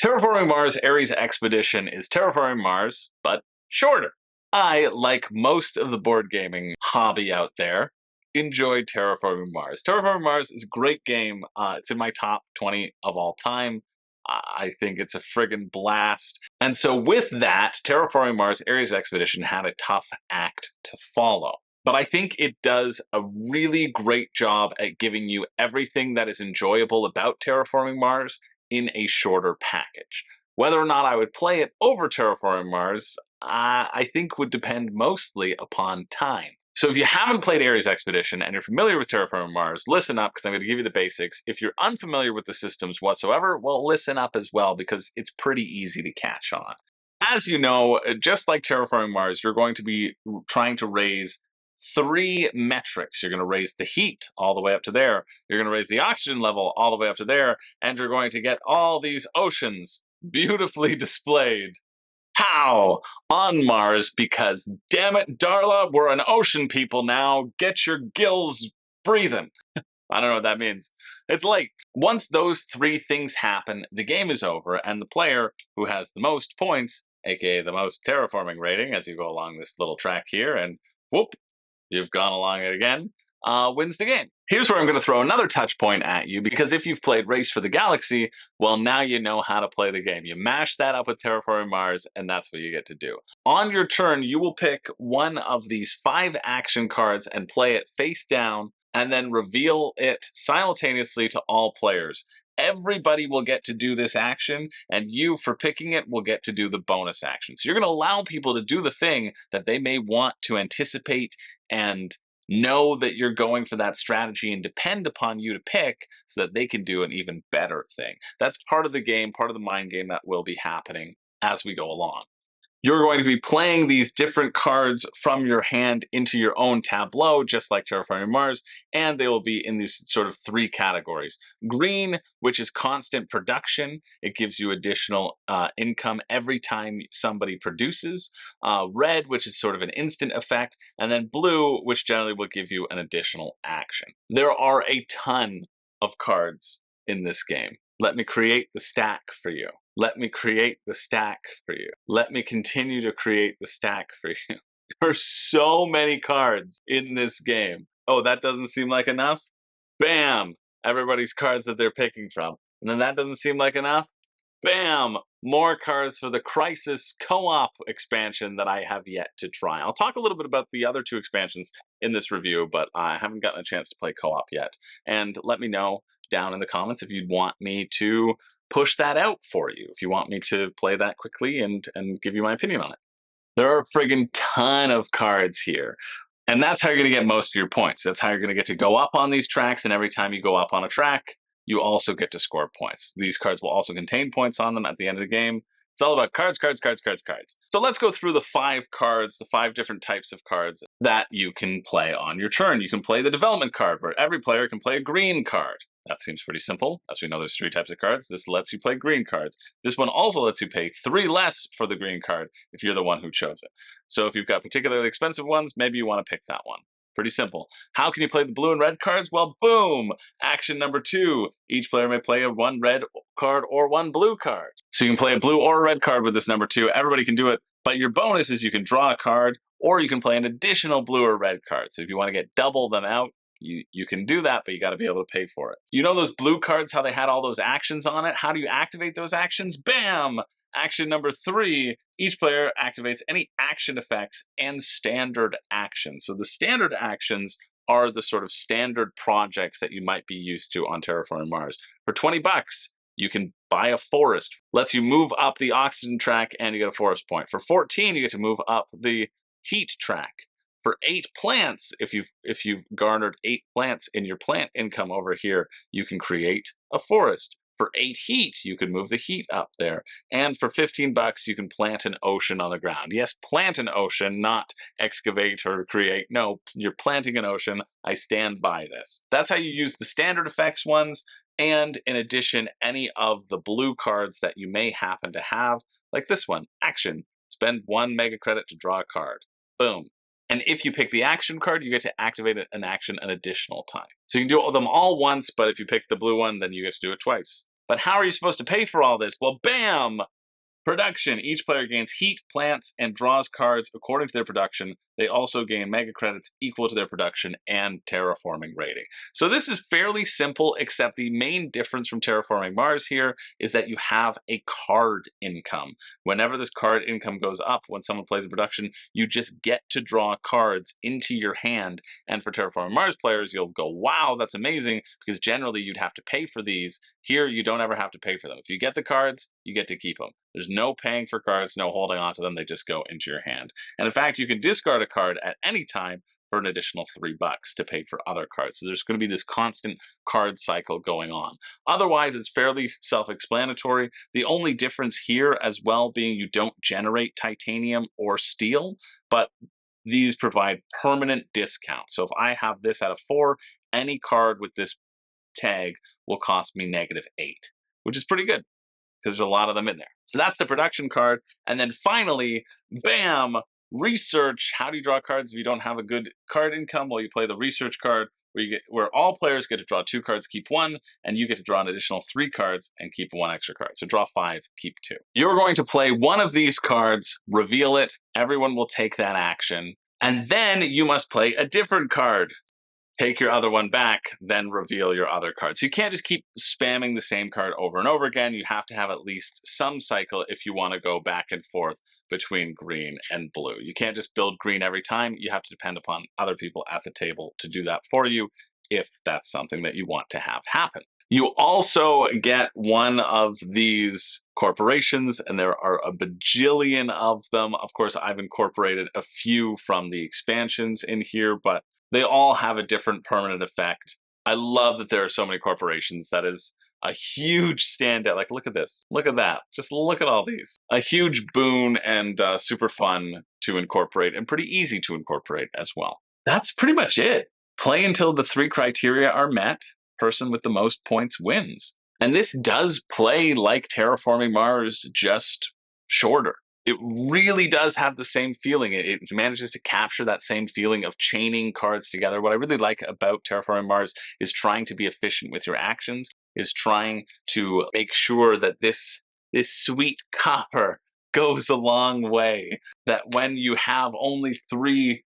Terraforming Mars Ares Expedition is Terraforming Mars, but shorter. I, like most of the board gaming hobby out there, enjoy Terraforming Mars. Terraforming Mars is a great game. It's in my top 20 of all time. I think it's a friggin' blast. And so with that, Terraforming Mars Ares Expedition had a tough act to follow. But I think it does a really great job at giving you everything that is enjoyable about Terraforming Mars in a shorter package. Whether or not I would play it over Terraforming Mars, I think would depend mostly upon time. So if you haven't played Ares Expedition and you're familiar with Terraforming Mars, listen up because I'm going to give you the basics. If you're unfamiliar with the systems whatsoever, well, listen up as well because it's pretty easy to catch on. As you know, just like Terraforming Mars, you're going to be trying to raise three metrics. You're going to raise the heat all the way up to there. You're going to raise the oxygen level all the way up to there. And you're going to get all these oceans beautifully displayed. How? On Mars, because damn it, Darla, we're an ocean people now. Get your gills breathing. I don't know what that means. It's like, once those three things happen, the game is over, and the player who has the most points, aka the most terraforming rating, as you go along this little track here, and whoop, you've gone along it again, wins the game. Here's where I'm going to throw another touch point at you, because if you've played Race for the Galaxy, well, now you know how to play the game. You mash that up with Terraforming Mars, and that's what you get to do. On your turn, you will pick one of these 5 action cards and play it face down, and then reveal it simultaneously to all players. Everybody will get to do this action, and you, for picking it, will get to do the bonus action. So you're going to allow people to do the thing that they may want to anticipate and know that you're going for that strategy and depend upon you to pick so that they can do an even better thing. That's part of the game, part of the mind game that will be happening as we go along. You're going to be playing these different cards from your hand into your own tableau, just like Terraforming Mars, and they will be in these sort of 3 categories. Green, which is constant production. It gives you additional income every time somebody produces. Red, which is sort of an instant effect. And then blue, which generally will give you an additional action. There are a ton of cards in this game. Let me create the stack for you. Let me create the stack for you. Let me continue to create the stack for you. There are so many cards in this game. Oh, that doesn't seem like enough? Bam! Everybody's cards that they're picking from. And then that doesn't seem like enough? Bam! More cards for the Crisis co-op expansion that I have yet to try. I'll talk a little bit about the other 2 expansions in this review, but I haven't gotten a chance to play co-op yet. And let me know down in the comments if you'd want me to push that out for you, if you want me to play that quickly and give you my opinion on it. There are a friggin' ton of cards here. And that's how you're going to get most of your points. That's how you're going to get to go up on these tracks, and every time you go up on a track, you also get to score points. These cards will also contain points on them at the end of the game. It's all about cards, cards, cards, cards, cards. So let's go through the 5 cards, the 5 different types of cards that you can play on your turn. You can play the development card, where every player can play a green card. That seems pretty simple. As we know, there's 3 types of cards. This lets you play green cards. This one also lets you pay 3 less for the green card if you're the one who chose it. So if you've got particularly expensive ones, maybe you want to pick that one. Pretty simple. How can you play the blue and red cards? Well, boom! Action number 2. Each player may play 1 red card or 1 blue card. So you can play a blue or a red card with this number 2. Everybody can do it. But your bonus is you can draw a card, or you can play an additional blue or red card. So if you want to get double them out, you can do that, but you got to be able to pay for it. You know those blue cards, how they had all those actions on it? How do you activate those actions? Bam! Action number 3, each player activates any action effects and standard actions. So the standard actions are the sort of standard projects that you might be used to on Terraforming Mars. For 20 bucks, you can buy a forest. Lets you move up the oxygen track and you get a forest point. For 14, you get to move up the heat track. For 8 plants, if you've garnered 8 plants in your plant income over here, you can create a forest. For 8 heat, you can move the heat up there. And for 15 bucks, you can plant an ocean on the ground. Yes, plant an ocean, not excavate or create. No, you're planting an ocean. I stand by this. That's how you use the standard effects ones. And in addition, any of the blue cards that you may happen to have, like this one, action. Spend 1 mega credit to draw a card. Boom. And if you pick the action card, you get to activate an action an additional time. So you can do them all once, but if you pick the blue one, then you get to do it twice. But how are you supposed to pay for all this? Well, bam! Production. Each player gains heat, plants, and draws cards according to their production. They also gain mega credits equal to their production and terraforming rating. So this is fairly simple, except the main difference from Terraforming Mars here is that you have a card income. Whenever this card income goes up, when someone plays a production, you just get to draw cards into your hand. And for Terraforming Mars players, you'll go, wow, that's amazing, because generally you'd have to pay for these. Here, you don't ever have to pay for them. If you get the cards, you get to keep them. There's no paying for cards, no holding on to them. They just go into your hand. And in fact, you can discard a card at any time for an additional $3 to pay for other cards. So there's going to be this constant card cycle going on. Otherwise, it's fairly self-explanatory. The only difference here as well being you don't generate titanium or steel, but these provide permanent discounts. So if I have this at a 4, any card with this tag will cost me -8, which is pretty good, because there's a lot of them in there. So that's the production card. And then finally, bam, research. How do you draw cards if you don't have a good card income? Well, you play the research card, where all players get to draw 2 cards, keep 1, and you get to draw an additional 3 cards and keep 1 extra card. So draw 5, keep 2. You're going to play one of these cards, reveal it, everyone will take that action, and then you must play a different card. Take your other one back, then reveal your other card. So you can't just keep spamming the same card over and over again. You have to have at least some cycle if you want to go back and forth between green and blue. You can't just build green every time. You have to depend upon other people at the table to do that for you, if that's something that you want to have happen. You also get one of these corporations, and there are a bajillion of them. Of course, I've incorporated a few from the expansions in here, but they all have a different permanent effect. I love that there are so many corporations. That is a huge standout. Like, look at this. Look at that. Just look at all these. A huge boon and super fun to incorporate, and pretty easy to incorporate as well. That's pretty much it. Play until the 3 criteria are met. Person with the most points wins. And this does play like Terraforming Mars, just shorter. It really does have the same feeling. It manages to capture that same feeling of chaining cards together. What I really like about Terraforming Mars is trying to be efficient with your actions, is trying to make sure that this sweet copper goes a long way, that when you have only $3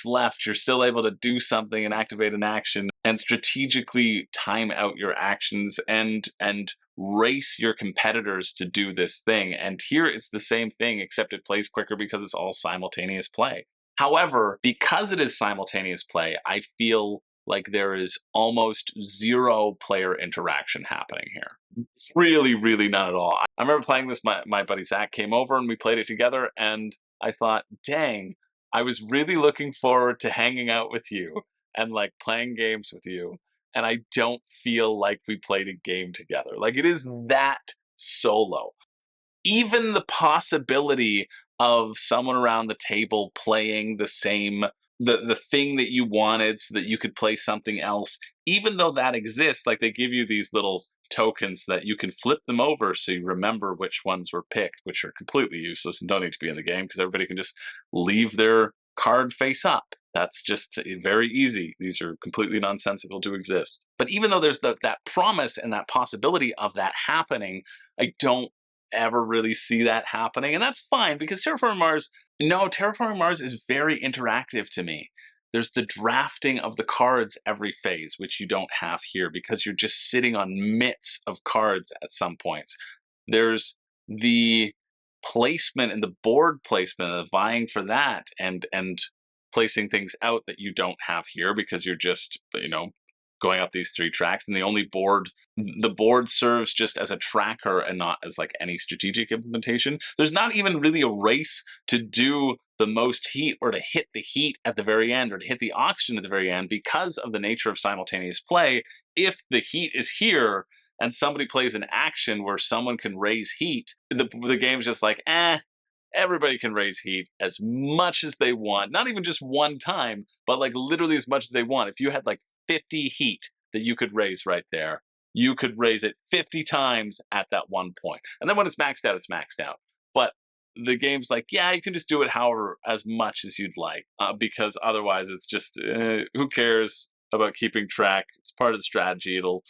left, you're still able to do something and activate an action and strategically time out your actions and race your competitors to do this thing. And here it's the same thing, except it plays quicker because it's all simultaneous play. However, because it is simultaneous play, I feel like there is almost 0 player interaction happening here. Really, really none at all. I remember playing this, my buddy Zach came over and we played it together, and I thought, dang, I was really looking forward to hanging out with you and like playing games with you, and I don't feel like we played a game together. Like, it is that solo. Even the possibility of someone around the table playing the thing that you wanted so that you could play something else, even though that exists, like they give you these little tokens that you can flip them over so you remember which ones were picked, which are completely useless and don't need to be in the game because everybody can just leave their card face up. That's just very easy. These are completely nonsensical to exist. But even though there's that promise and that possibility of that happening, I don't ever really see that happening. And that's fine, because Terraforming Mars is very interactive to me. There's the drafting of the cards every phase, which you don't have here because you're just sitting on mitts of cards at some points. There's the placement and the board placement, the vying for that, and placing things out that you don't have here because you're just, going up these 3 tracks, and the board serves just as a tracker and not as like any strategic implementation. There's not even really a race to do the most heat or to hit the heat at the very end or to hit the oxygen at the very end because of the nature of simultaneous play. If the heat is here and somebody plays an action where someone can raise heat, the game's just like, everybody can raise heat as much as they want. Not even just one time, but like literally as much as they want. If you had like 50 heat that you could raise right there, you could raise it 50 times at that one point. And then when it's maxed out, it's maxed out. But the game's like, yeah, you can just do it as much as you'd like, because otherwise it's just, who cares about keeping track? It's part of the strategy. It'll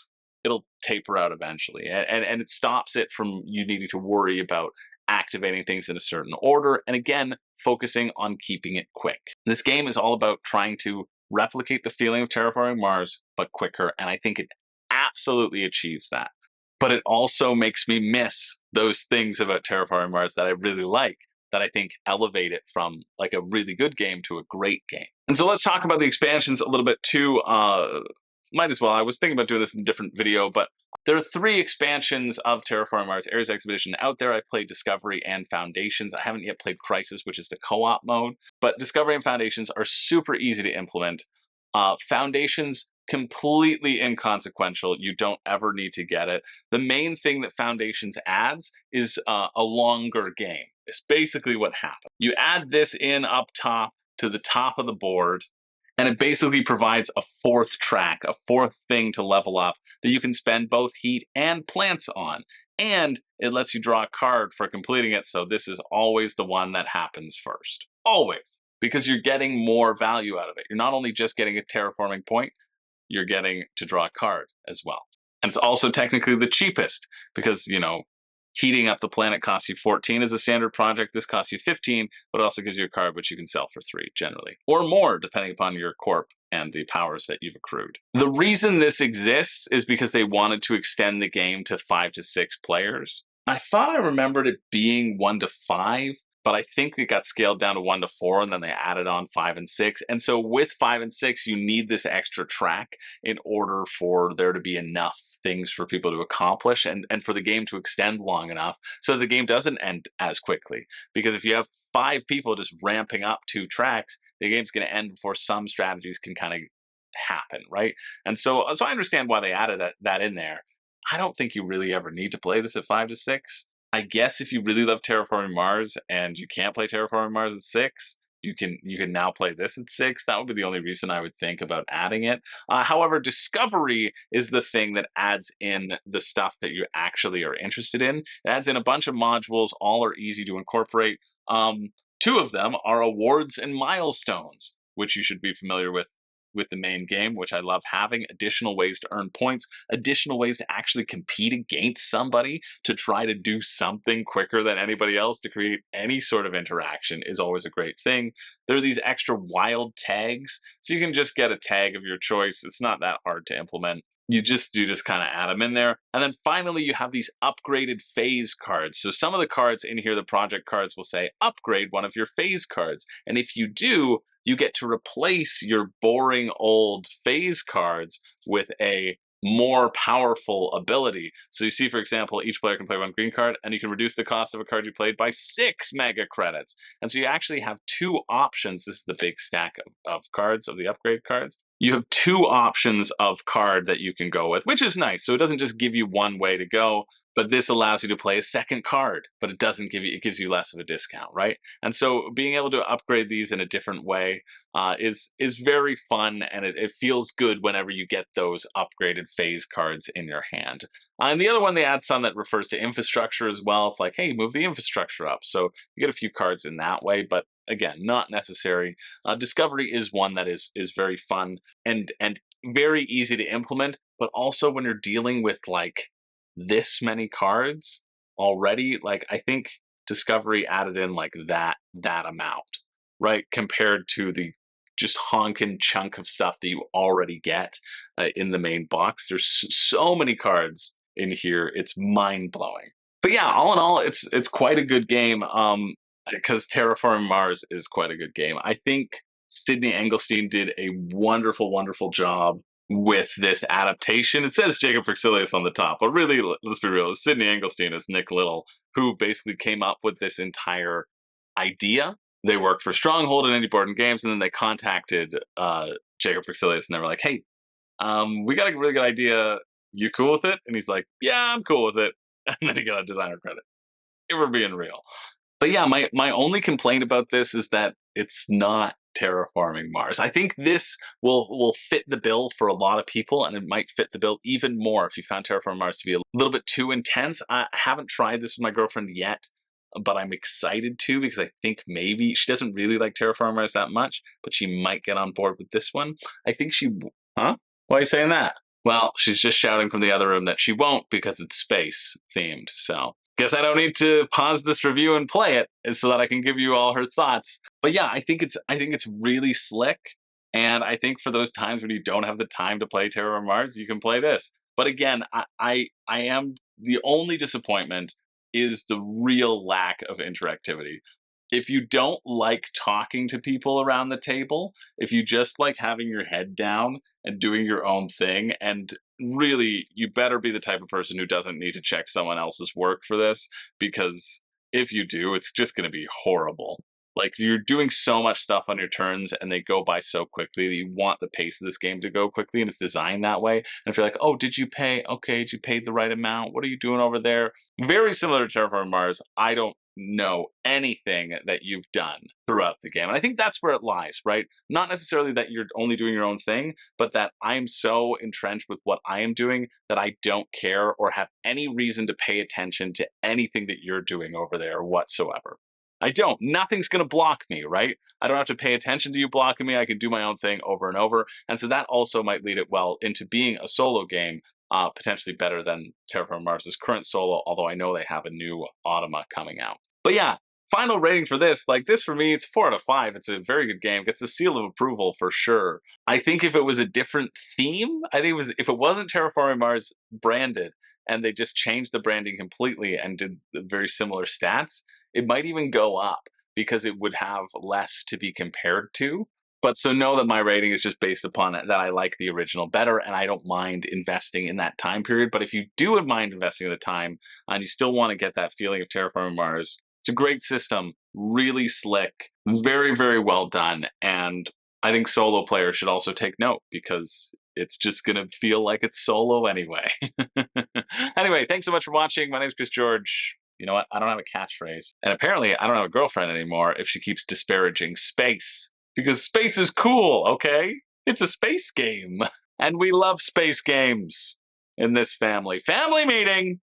it'll taper out eventually. And it stops it from you needing to worry about activating things in a certain order. And again, focusing on keeping it quick. This game is all about trying to replicate the feeling of Terraforming Mars, but quicker. And I think it absolutely achieves that. But it also makes me miss those things about Terraforming Mars that I really like, that I think elevate it from like a really good game to a great game. And so let's talk about the expansions a little bit too. Might as well. I was thinking about doing this in a different video, but there are 3 expansions of Terraforming Mars Ares Expedition out there. I played Discovery and Foundations. I haven't yet played Crisis, which is the co-op mode, but Discovery and Foundations are super easy to implement. Foundations, completely inconsequential. You don't ever need to get it. The main thing that Foundations adds is a longer game. It's basically what happened. You add this in up top to the top of the board, and it basically provides a 4th track, a 4th thing to level up that you can spend both heat and plants on. And it lets you draw a card for completing it, so this is always the one that happens first. Always. Because you're getting more value out of it. You're not only just getting a terraforming point, you're getting to draw a card as well. And it's also technically the cheapest because, you know, heating up the planet costs you 14 as a standard project. This costs you 15, but it also gives you a card which you can sell for 3 generally, or more depending upon your corp and the powers that you've accrued. The reason this exists is because they wanted to extend the game to 5 to 6 players. I thought I remembered it being 1 to 5, but I think it got scaled down to 1 to 4, and then they added on 5 and 6. And so with 5 and 6, you need this extra track in order for there to be enough things for people to accomplish and for the game to extend long enough so the game doesn't end as quickly. Because if you have 5 people just ramping up 2 tracks, the game's going to end before some strategies can kind of happen, right? And so I understand why they added that in there. I don't think you really ever need to play this at 5 to 6. I guess if you really love Terraforming Mars and you can't play Terraforming Mars at 6, you can now play this at 6. That would be the only reason I would think about adding it. However, Discovery is the thing that adds in the stuff that you actually are interested in. It adds in a bunch of modules. All are easy to incorporate. 2 of them are awards and milestones, which you should be familiar with the main game, which I love having. Additional ways to earn points, additional ways to actually compete against somebody to try to do something quicker than anybody else to create any sort of interaction is always a great thing. There are these extra wild tags, so you can just get a tag of your choice. It's not that hard to implement. You just kind of add them in there. And then finally, you have these upgraded phase cards. So some of the cards in here, the project cards, will say upgrade one of your phase cards. And if you do, you get to replace your boring old phase cards with a more powerful ability. So you see, for example, each player can play 1 green card, and you can reduce the cost of a card you played by 6 mega credits. And so you actually have 2 options. This is the big stack of cards, of the upgrade cards. You have 2 options of card that you can go with, which is nice. So it doesn't just give you one way to go, but this allows you to play a second card, but it doesn't give you, it gives you less of a discount, right? And so being able to upgrade these in a different way is very fun, and it feels good whenever you get those upgraded phase cards in your hand. And the other one, they add some that refers to infrastructure as well. It's like, hey, move the infrastructure up. So you get a few cards in that way, but again, not necessary. Discovery is one that is very fun and very easy to implement, but also when you're dealing with like this many cards already, like I think Discovery added in like that amount, right? Compared to the just honking chunk of stuff that you already get in the main box. There's so many cards in here. It's mind blowing. But yeah, all in all, it's quite a good game. Because Terraforming Mars is quite a good game. I think Sydney Engelstein did a wonderful, wonderful job with this adaptation. It says Jacob Frixilius on the top, but really, let's be real, Sydney Engelstein is Nick Little, who basically came up with this entire idea. They worked for Stronghold and Indie Board and Games, and then they contacted Jacob Frixilius, and they were like, hey, we got a really good idea. You cool with it? And he's like, yeah, I'm cool with it. And then he got a designer credit. If we're being real. But yeah, my only complaint about this is that it's not Terraforming Mars. I think this will fit the bill for a lot of people, and it might fit the bill even more if you found Terraforming Mars to be a little bit too intense. I haven't tried this with my girlfriend yet, but I'm excited to, because I think maybe she doesn't really like Terraforming Mars that much, but she might get on board with this one. I think she... Huh? Why are you saying that? Well, she's just shouting from the other room that she won't because it's space themed. So guess I don't need to pause this review and play it so that I can give you all her thoughts. But yeah, I think it's really slick. And I think for those times when you don't have the time to play Terra Mars, you can play this. But again, I am the only disappointment is the real lack of interactivity. If you don't like talking to people around the table, if you just like having your head down and doing your own thing, and really, you better be the type of person who doesn't need to check someone else's work for this, because if you do, it's just going to be horrible. Like, you're doing so much stuff on your turns, and they go by so quickly that you want the pace of this game to go quickly, and it's designed that way. And if you're like, oh, did you pay? Okay, did you pay the right amount? What are you doing over there? Very similar to Terraforming Mars. I don't know anything that you've done throughout the game. And I think that's where it lies, right? Not necessarily that you're only doing your own thing, but that I'm so entrenched with what I am doing that I don't care or have any reason to pay attention to anything that you're doing over there whatsoever. I don't. Nothing's going to block me, right? I don't have to pay attention to you blocking me. I can do my own thing over and over. And so that also might lead it well into being a solo game, potentially better than Terraforming Mars' current solo, although I know they have a new Automa coming out. But yeah, final rating for this, like this for me, it's 4 out of 5. It's a very good game. Gets a seal of approval for sure. I think if it was a different theme, I think it was if it wasn't Terraforming Mars branded and they just changed the branding completely and did very similar stats, it might even go up because it would have less to be compared to. But so know that my rating is just based upon it, that I like the original better and I don't mind investing in that time period. But if you do mind investing the time and you still want to get that feeling of Terraforming Mars, it's a great system, really slick, very, very well done. And I think solo players should also take note because it's just going to feel like it's solo anyway. Anyway, thanks so much for watching. My name's Chris George. You know what? I don't have a catchphrase. And apparently, I don't have a girlfriend anymore if she keeps disparaging space. Because space is cool, okay? It's a space game. And we love space games in this family. Family meeting!